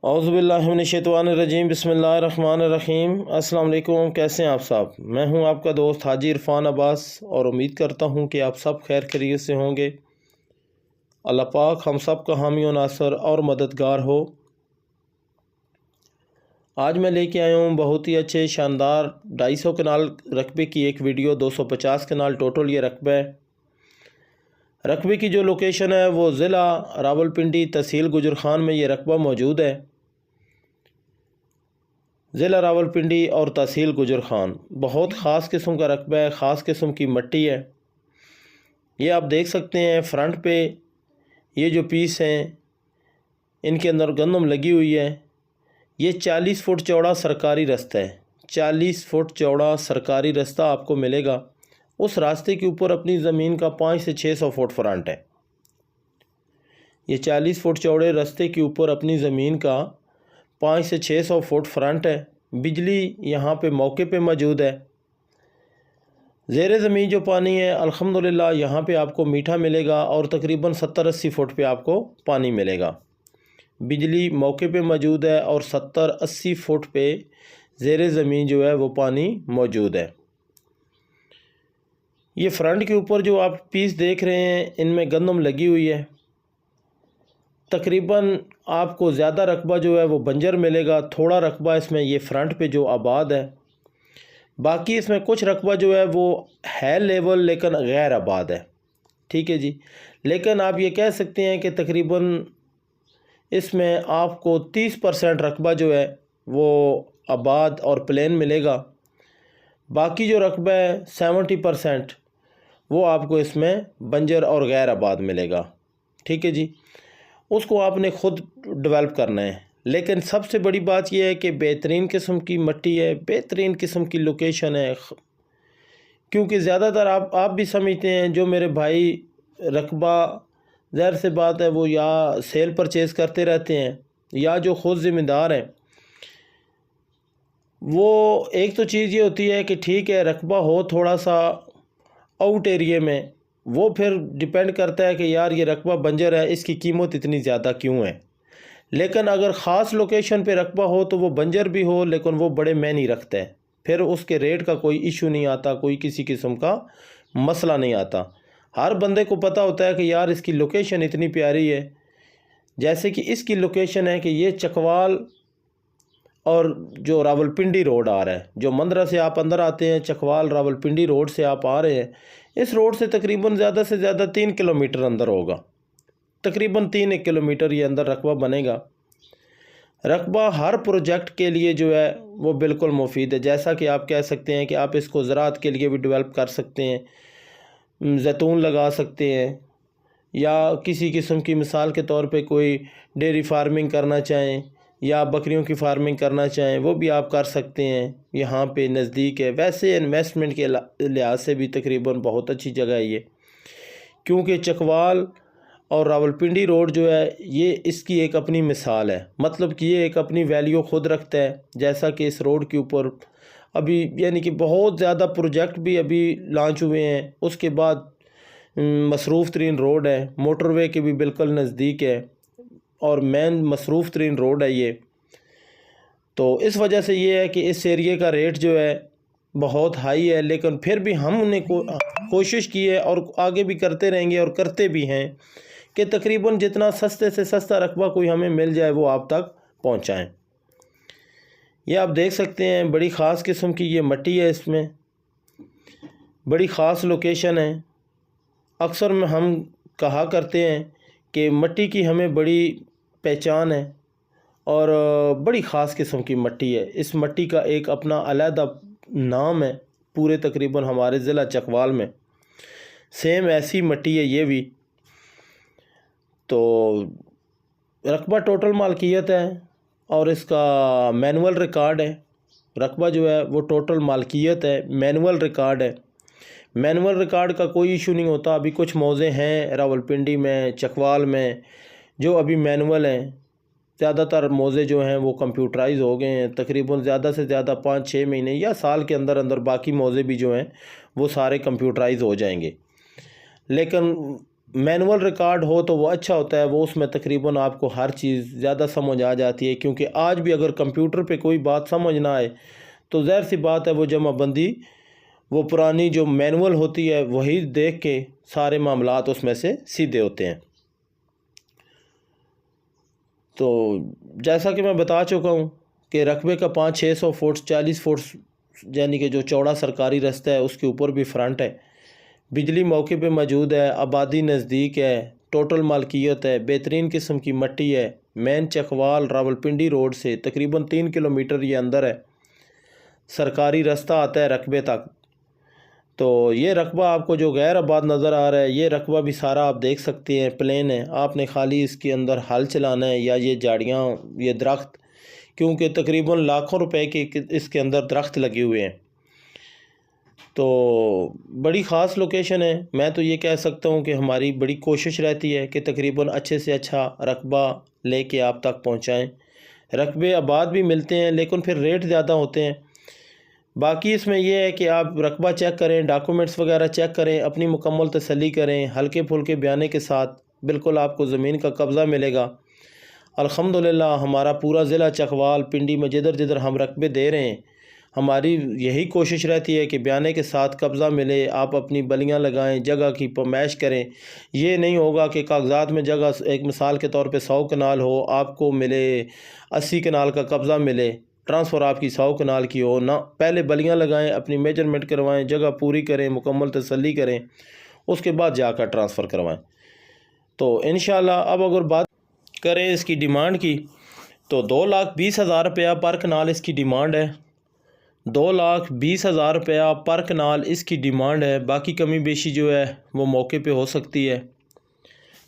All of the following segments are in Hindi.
औज़ुबिल्लाहिमिनश्शैतानिर्रजीम बिस्मिल्लाहिर्रहमानिर्रहीम। अस्सलाम वालेकुम। कैसे हैं आप साहब? मैं हूं आपका दोस्त हाजी इरफान अब्बास और उम्मीद करता हूं कि आप सब खैर खैरियत से होंगे। अल्लाह पाक हम सब का हामी और नासर और मददगार हो। आज मैं लेके आया हूं बहुत ही अच्छे शानदार 250 कनाल रकबे की एक वीडियो। 250 कनाल टोटल ये रकबा है। रकबे की जो लोकेशन है वो ज़िला रावलपिंडी, तहसील गुजर खान में ये रकबा मौजूद है। ज़िला रावलपिंडी और तहसील गुजर खान। बहुत ख़ास किस्म का रकबा है, ख़ास किस्म की मिट्टी है। ये आप देख सकते हैं फ्रंट पे ये जो पीस हैं इनके अंदर गंदम लगी हुई है। ये 40 फुट चौड़ा सरकारी रास्ता है। 40 फुट चौड़ा सरकारी रास्ता आपको मिलेगा। उस रास्ते के ऊपर अपनी ज़मीन का 500 से 600 फुट फ्रंट है। ये 40 फुट चौड़े रास्ते के ऊपर अपनी ज़मीन का 500 से 600 फुट फ्रंट है। बिजली यहाँ पे मौके पे मौजूद है। ज़ेरे ज़मीन जो पानी है अल्हम्दुलिल्लाह यहाँ पे आपको मीठा मिलेगा और तकरीबन 70-80 फुट पे आपको पानी मिलेगा। बिजली मौके पे मौजूद है और 70-80 फुट पे ज़ेरे ज़मीन जो है वो पानी मौजूद है। ये फ्रंट के ऊपर जो आप पीस देख रहे हैं इनमें गंदम लगी हुई है। तकरीबन आपको ज़्यादा रकबा जो है वो बंजर मिलेगा। थोड़ा रकबा इसमें ये फ्रंट पे जो आबाद है, बाकी इसमें कुछ रकबा जो है वो है लेवल लेकिन गैर आबाद है। ठीक है जी। लेकिन आप ये कह सकते हैं कि तकरीबन इसमें आपको 30% रकबा जो है वो आबाद और प्लेन मिलेगा। बाकी जो रकबा है 70% वो आपको इसमें बंजर और गैर आबाद मिलेगा। ठीक है जी। उसको आपने ख़ुद डेवलप करना है। लेकिन सबसे बड़ी बात यह है कि बेहतरीन किस्म की मिट्टी है, बेहतरीन किस्म की लोकेशन है। क्योंकि ज़्यादातर आप भी समझते हैं जो मेरे भाई रकबा ज़ाहिर से बात है वो या सेल परचेज़ करते रहते हैं या जो ख़ुद ज़िम्मेदार हैं। वो एक तो चीज़ ये होती है कि ठीक है रकबा हो थोड़ा सा आउट एरिया में, वो फिर डिपेंड करता है कि यार ये रकबा बंजर है, इसकी कीमत इतनी ज़्यादा क्यों है। लेकिन अगर ख़ास लोकेशन पे रकबा हो तो वो बंजर भी हो लेकिन वो बड़े मायने रखता है। फिर उसके रेट का कोई इशू नहीं आता, कोई किसी किस्म का मसला नहीं आता। हर बंदे को पता होता है कि यार इसकी लोकेशन इतनी प्यारी है। जैसे कि इसकी लोकेशन है कि ये चकवाल और जो रावलपिंडी रोड आ रहा है, जो मंदरा से आप अंदर आते हैं, चकवाल रावलपिंडी रोड से आप आ रहे हैं, इस रोड से तकरीबन ज़्यादा से ज़्यादा 3 किलोमीटर अंदर होगा। तकरीबन 3 किलोमीटर ये अंदर रकबा बनेगा। रकबा हर प्रोजेक्ट के लिए जो है वो बिल्कुल मुफीद है। जैसा कि आप कह सकते हैं कि आप इसको ज़राअत के लिए भी डेवलप कर सकते हैं, जैतून लगा सकते हैं, या किसी किस्म की मिसाल के तौर पे कोई डेयरी फार्मिंग करना चाहें या बकरियों की फार्मिंग करना चाहें वो भी आप कर सकते हैं। यहाँ पे नज़दीक है। वैसे इन्वेस्टमेंट के लिहाज से भी तकरीबन बहुत अच्छी जगह है ये, क्योंकि चकवाल और रावलपिंडी रोड जो है ये इसकी एक अपनी मिसाल है। मतलब कि ये एक अपनी वैल्यू ख़ुद रखता है। जैसा कि इस रोड के ऊपर अभी यानी कि बहुत ज़्यादा प्रोजेक्ट भी अभी लॉन्च हुए हैं। उसके बाद मसरूफ़ तरीन रोड है, मोटरवे के भी बिल्कुल नज़दीक है और मेन मसरूफ़ तरीन रोड है ये। तो इस वजह से ये है कि इस एरिए का रेट जो है बहुत हाई है। लेकिन फिर भी हमने कोशिश की है और आगे भी करते रहेंगे और करते भी हैं कि तकरीबन जितना सस्ते से सस्ता रकबा कोई हमें मिल जाए वो आप तक पहुंचाएं। ये आप देख सकते हैं बड़ी ख़ास किस्म की ये मिट्टी है। इसमें बड़ी ख़ास लोकेशन है। अक्सर में हम कहा करते हैं कि मिट्टी की हमें बड़ी पहचान है और बड़ी ख़ास किस्म की मिट्टी है। इस मिट्टी का एक अपना अलहदा नाम है पूरे तकरीबन हमारे ज़िला चकवाल में। सेम ऐसी मिट्टी है ये भी। तो रकबा टोटल मालकियत है और इसका मैनुअल रिकॉर्ड है। रकबा जो है वो टोटल मालकियत है, मैनुअल रिकॉर्ड है। मैनुअल रिकॉर्ड का कोई इशू नहीं होता। अभी कुछ मौज़े हैं रावलपिंडी में, चकवाल में जो अभी मैनुअल हैं। ज़्यादातर मौज़े जो हैं वो कंप्यूटराइज हो गए हैं। तकरीबन ज़्यादा से ज़्यादा 5-6 महीने या साल के अंदर अंदर बाकी मौज़े भी जो हैं वो सारे कंप्यूटराइज हो जाएंगे। लेकिन मैनुअल रिकॉर्ड हो तो वो अच्छा होता है, वो उसमें तकरीबन आपको हर चीज़ ज़्यादा समझ आ जाती है। क्योंकि आज भी अगर कंप्यूटर पे कोई बात समझ ना आए तो ज़ाहिर सी बात है वो जमाबंदी वो पुरानी जो मैनुअल होती है वही देख के सारे मामलात उसमें से सीधे होते हैं। तो जैसा कि मैं बता चुका हूँ कि रकबे का 500-600 फुट 40 फुट यानी कि जो चौड़ा सरकारी रास्ता है उसके ऊपर भी फ्रंट है, बिजली मौके पे मौजूद है, आबादी नज़दीक है, टोटल मालकियत है, बेहतरीन किस्म की मट्टी है। मेन चकवाल रावलपिंडी रोड से तकरीबन 3 किलोमीटर ये अंदर है, सरकारी रास्ता आता है रकबे तक। तो ये रकबा आपको जो गैर आबाद नज़र आ रहा है, ये रकबा भी सारा आप देख सकते हैं प्लेन है। आपने खाली इसके अंदर हल चलाना है या ये झाड़ियाँ, ये दरख्त, क्योंकि तकरीबन लाखों रुपए के इसके अंदर दरख्त लगे हुए हैं। तो बड़ी ख़ास लोकेशन है। मैं तो ये कह सकता हूँ कि हमारी बड़ी कोशिश रहती है कि तकरीबन अच्छे से अच्छा रकबा लेके आप तक पहुँचाएँ। रकबे आबाद भी मिलते हैं लेकिन फिर रेट ज़्यादा होते हैं। बाकी इसमें यह है कि आप रकबा चेक करें, डॉक्यूमेंट्स वगैरह चेक करें, अपनी मुकम्मल तसल्ली करें, हल्के फुल्के बयाने के साथ बिल्कुल आपको ज़मीन का कब्ज़ा मिलेगा। अल्हम्दुलिल्लाह हमारा पूरा ज़िला चकवाल पिंडी में जिधर जिधर हम रकबे दे रहे हैं, हमारी यही कोशिश रहती है कि बयाने के साथ कब्ज़ा मिले। आप अपनी बलियाँ लगाएं, जगह की पमैश करें। ये नहीं होगा कि कागज़ात में जगह एक मिसाल के तौर पे 100 कनाल हो, आपको मिले 80 कनाल का कब्ज़ा मिले, ट्रांसफ़र आपकी 100 कनाल की हो ना। पहले बलियाँ लगाएं, अपनी मेजरमेंट करवाएं, जगह पूरी करें, मुकम्मल तसल्ली करें, उसके बाद जाकर ट्रांसफ़र करवाएं। तो इंशाअल्लाह अब अगर बात करें इसकी डिमांड की तो 2,20,000 रुपया पर कनाल इसकी डिमांड है। 2,20,000 रुपया पर कनाल इसकी डिमांड है। बाकी कमी बेशी जो है वो मौके पे हो सकती है।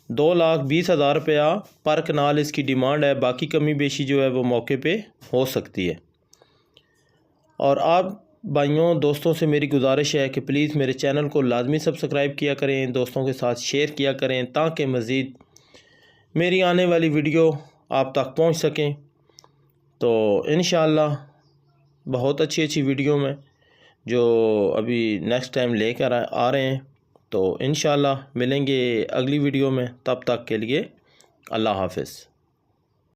2,20,000 रुपया पर कनाल इसकी डिमांड है। बाकी कमी बेशी जो है वो मौके पे हो सकती है। और आप भाइयों दोस्तों से मेरी गुजारिश है कि प्लीज़ मेरे चैनल को लाजमी सब्सक्राइब किया करें, दोस्तों के साथ शेयर किया करें ताकि मज़ीद मेरी आने वाली वीडियो आप तक पहुंच सकें। तो इंशाअल्लाह बहुत अच्छी वीडियो में जो अभी नेक्स्ट टाइम लेकर आ रहे हैं, तो इंशाअल्लाह मिलेंगे अगली वीडियो में। तब तक के लिए अल्लाह हाफ़िज़।